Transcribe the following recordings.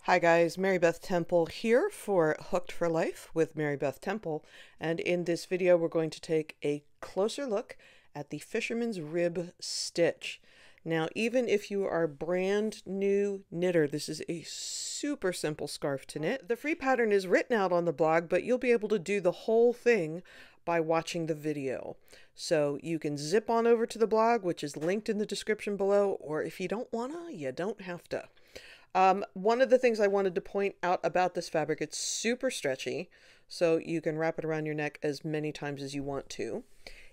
Hi guys, Mary Beth Temple here for Hooked for Life with Mary Beth Temple, and in this video we're going to take a closer look at the Fisherman's Rib Stitch. Now, even if you are a brand new knitter, this is a super simple scarf to knit. The free pattern is written out on the blog, but you'll be able to do the whole thing by watching the video. So you can zip on over to the blog, which is linked in the description below, or if you don't wanna, you don't have to. One of the things I wanted to point out about this fabric, it's super stretchy, so you can wrap it around your neck as many times as you want to.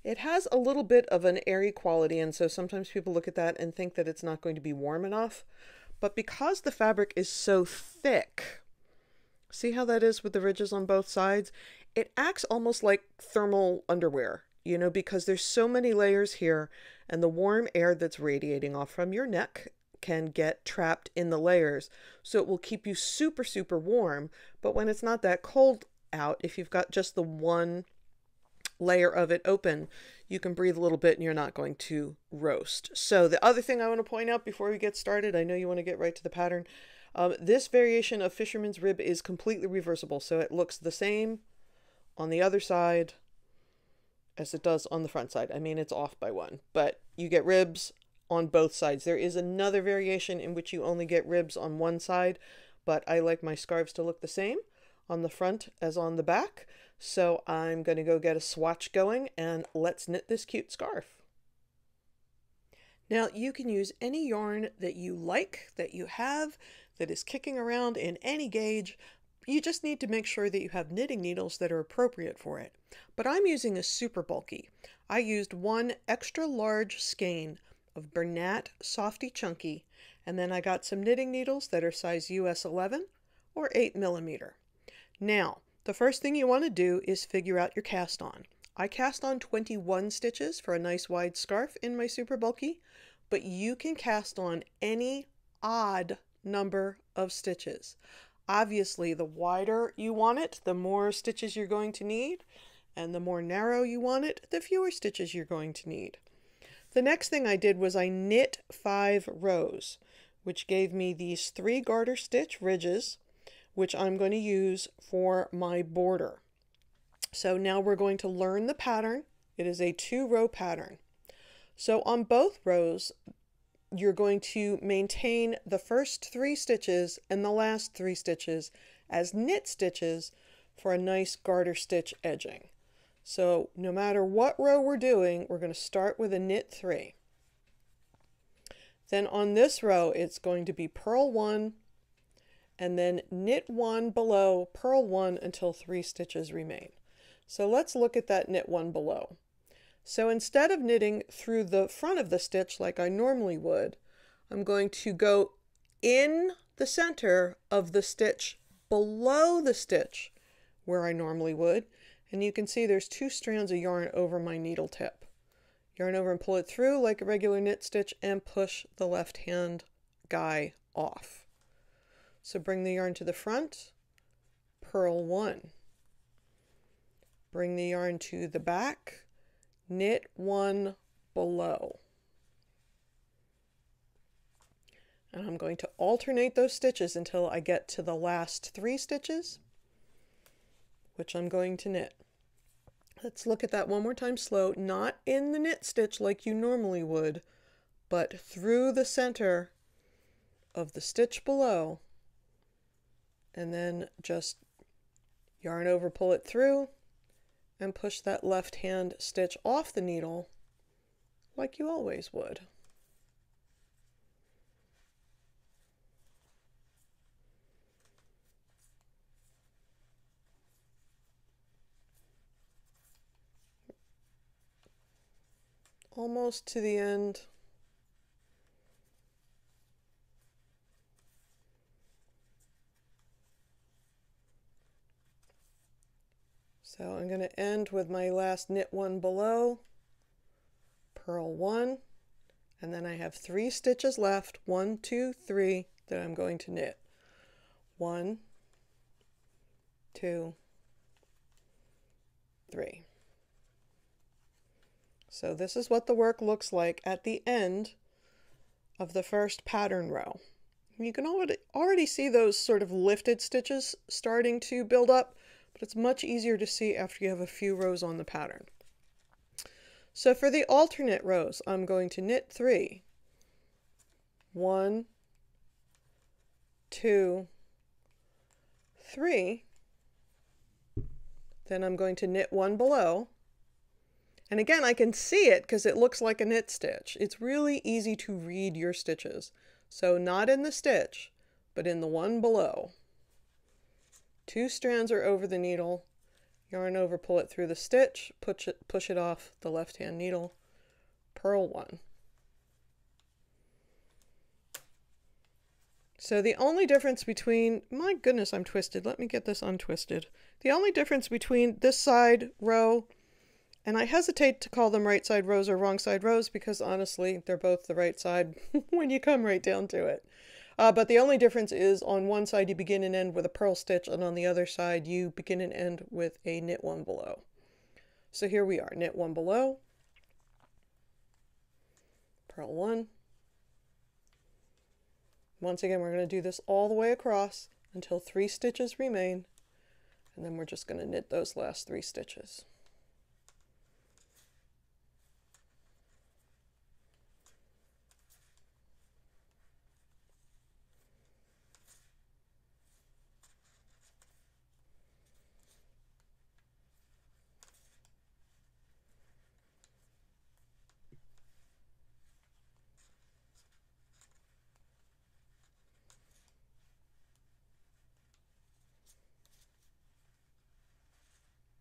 It has a little bit of an airy quality, and so sometimes people look at that and think that it's not going to be warm enough. But because the fabric is so thick, see how that is with the ridges on both sides? It acts almost like thermal underwear, you know, because there's so many layers here, and the warm air that's radiating off from your neck can get trapped in the layers, so it will keep you super warm. But when it's not that cold out, if you've got just the one layer of it open, you can breathe a little bit and you're not going to roast. So the other thing I want to point out before we get started, I know you want to get right to the pattern, this variation of Fisherman's Rib is completely reversible, so it looks the same on the other side as it does on the front side. I mean, it's off by one, but you get ribs on both sides. There is another variation in which you only get ribs on one side, but I like my scarves to look the same on the front as on the back. So I'm going to go get a swatch going and let's knit this cute scarf. Now you can use any yarn that you like, that you have, that is kicking around in any gauge. You just need to make sure that you have knitting needles that are appropriate for it. But I'm using a super bulky. I used one extra large skein of Bernat Softy Chunky, and then I got some knitting needles that are size US 11 or 8mm. Now, the first thing you want to do is figure out your cast on. I cast on 21 stitches for a nice wide scarf in my super bulky, but you can cast on any odd number of stitches. Obviously, the wider you want it, the more stitches you're going to need, and the more narrow you want it, the fewer stitches you're going to need. The next thing I did was I knit 5 rows, which gave me these 3 garter stitch ridges, which I'm going to use for my border. So now we're going to learn the pattern. It is a 2-row pattern. So on both rows, you're going to maintain the first 3 stitches and the last 3 stitches as knit stitches for a nice garter stitch edging. So no matter what row we're doing, we're going to start with a knit 3. Then on this row, it's going to be purl 1, and then knit 1 below, purl 1 until 3 stitches remain. So let's look at that knit 1 below. So instead of knitting through the front of the stitch like I normally would, I'm going to go in the center of the stitch below the stitch where I normally would. And you can see there's 2 strands of yarn over my needle tip. Yarn over and pull it through like a regular knit stitch and push the left hand guy off. So bring the yarn to the front, purl 1. Bring the yarn to the back, knit 1 below. And I'm going to alternate those stitches until I get to the last 3 stitches, which I'm going to knit. Let's look at that one more time slow, not in the knit stitch like you normally would, but through the center of the stitch below, and then just yarn over, pull it through, and push that left hand stitch off the needle like you always would. Almost to the end. So I'm going to end with my last knit 1 below, purl 1, and then I have 3 stitches left, 1, 2, 3, that I'm going to knit. 1, 2, 3. So this is what the work looks like at the end of the first pattern row. You can already see those sort of lifted stitches starting to build up, but it's much easier to see after you have a few rows on the pattern. So for the alternate rows, I'm going to knit 3. 1, 2, 3. Then I'm going to knit 1 below. And again, I can see it because it looks like a knit stitch. It's really easy to read your stitches. So not in the stitch, but in the one below. 2 strands are over the needle, yarn over, pull it through the stitch, push it off the left-hand needle, purl 1. So the only difference between, my goodness, I'm twisted. Let me get this untwisted. The only difference between this side row, and I hesitate to call them right side rows or wrong side rows because honestly, they're both the right side when you come right down to it. But the only difference is on one side you begin and end with a purl stitch, and on the other side you begin and end with a knit 1 below. So here we are, knit 1 below, purl 1. Once again, we're going to do this all the way across until 3 stitches remain, and then we're just going to knit those last 3 stitches.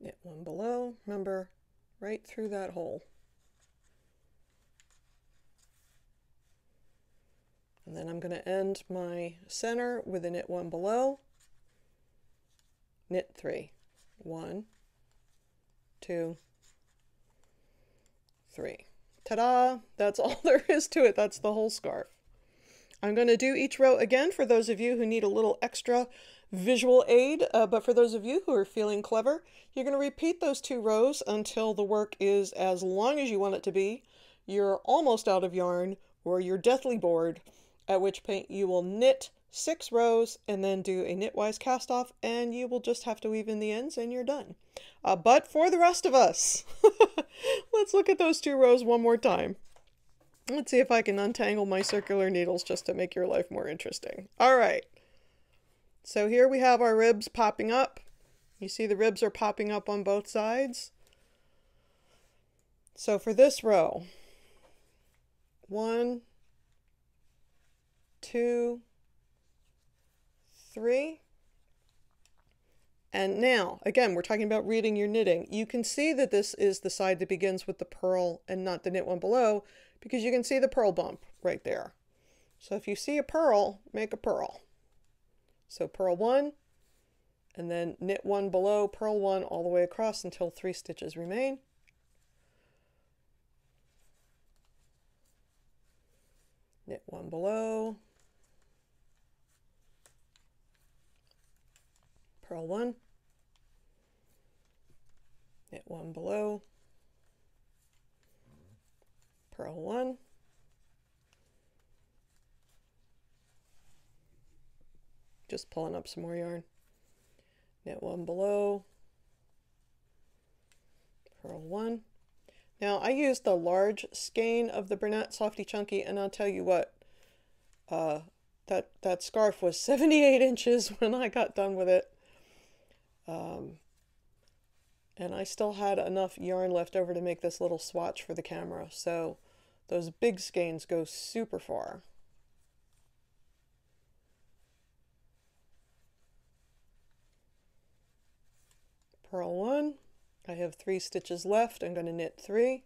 Knit 1 below, remember, right through that hole. And then I'm going to end my center with a knit 1 below, knit 3. 1, 2, 3. Ta-da! That's all there is to it. That's the whole scarf. I'm going to do each row again for those of you who need a little extra visual aid, but for those of you who are feeling clever, you're going to repeat those 2 rows until the work is as long as you want it to be. You're almost out of yarn, or you're deathly bored, at which point you will knit 6 rows and then do a knitwise cast off, and you will just have to weave in the ends and you're done. But for the rest of us, let's look at those 2 rows one more time. Let's see if I can untangle my circular needles just to make your life more interesting. All right. So here we have our ribs popping up. You see the ribs are popping up on both sides. So for this row, 1, 2, 3. And now, again, we're talking about reading your knitting. You can see that this is the side that begins with the purl and not the knit 1 below, because you can see the purl bump right there. So if you see a purl, make a purl. So purl 1, and then knit 1 below, purl 1 all the way across until 3 stitches remain. Knit 1 below, purl 1, knit 1 below, purl 1, just pulling up some more yarn, knit 1 below, purl 1. Now I used the large skein of the Bernat Softy Chunky, and I'll tell you what, that scarf was 78 inches when I got done with it. And I still had enough yarn left over to make this little swatch for the camera, so those big skeins go super far. Purl 1, I have 3 stitches left. I'm going to knit 3.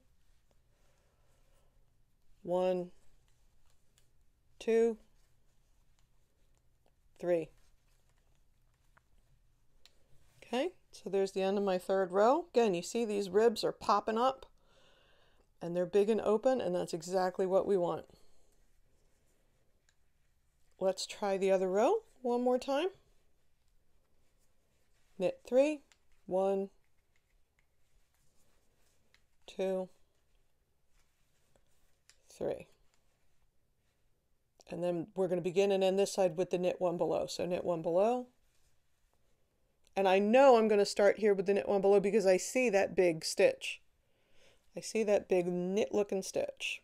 1, 2, 3. Okay, so there's the end of my 3rd row. Again, you see these ribs are popping up and they're big and open, and that's exactly what we want. Let's try the other row one more time. Knit 3, 1, 2, 3. And then we're going to begin and end this side with the knit one below. So knit one below. And I know I'm going to start here with the knit one below because I see that big stitch. I see that big knit looking stitch.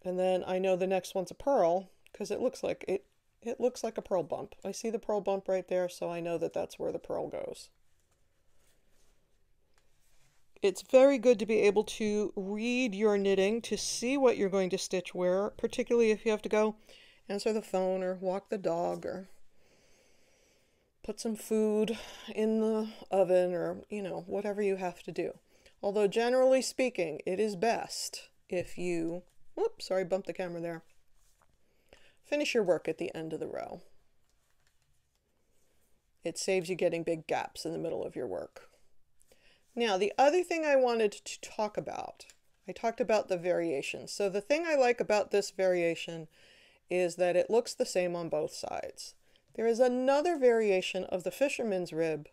And then I know the next one's a purl because it looks like it looks like a purl bump. I see the purl bump right there, so I know that that's where the purl goes. It's very good to be able to read your knitting to see what you're going to stitch where, particularly if you have to go answer the phone or walk the dog or put some food in the oven or, you know, whatever you have to do. Although generally speaking, it is best if you, whoops, sorry, bumped the camera there, finish your work at the end of the row. It saves you getting big gaps in the middle of your work. Now, the other thing I wanted to talk about, I talked about the variations. So the thing I like about this variation is that it looks the same on both sides. There is another variation of the fisherman's rib,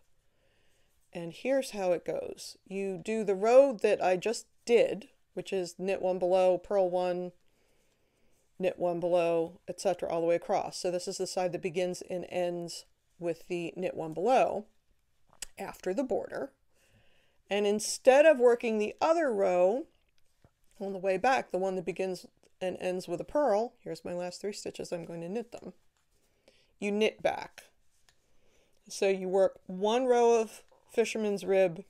and here's how it goes. You do the row that I just did, which is knit one below, purl one, knit one below, etc., all the way across. So this is the side that begins and ends with the knit one below after the border. And instead of working the other row on the way back, the one that begins and ends with a purl, here's my last 3 stitches, I'm going to knit them. You knit back. So you work one row of fisherman's rib,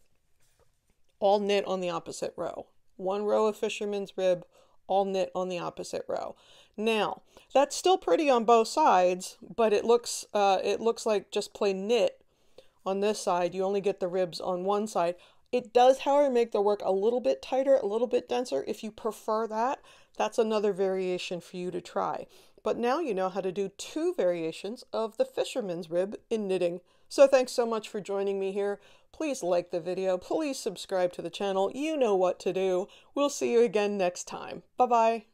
all knit on the opposite row. One row of fisherman's rib, all knit on the opposite row. Now, that's still pretty on both sides, but it looks like just plain knit on this side. You only get the ribs on one side. It does, however, make the work a little bit tighter, a little bit denser. If you prefer that, that's another variation for you to try. But now you know how to do 2 variations of the fisherman's rib in knitting. So thanks so much for joining me here. Please like the video. Please subscribe to the channel. You know what to do. We'll see you again next time. Bye-bye.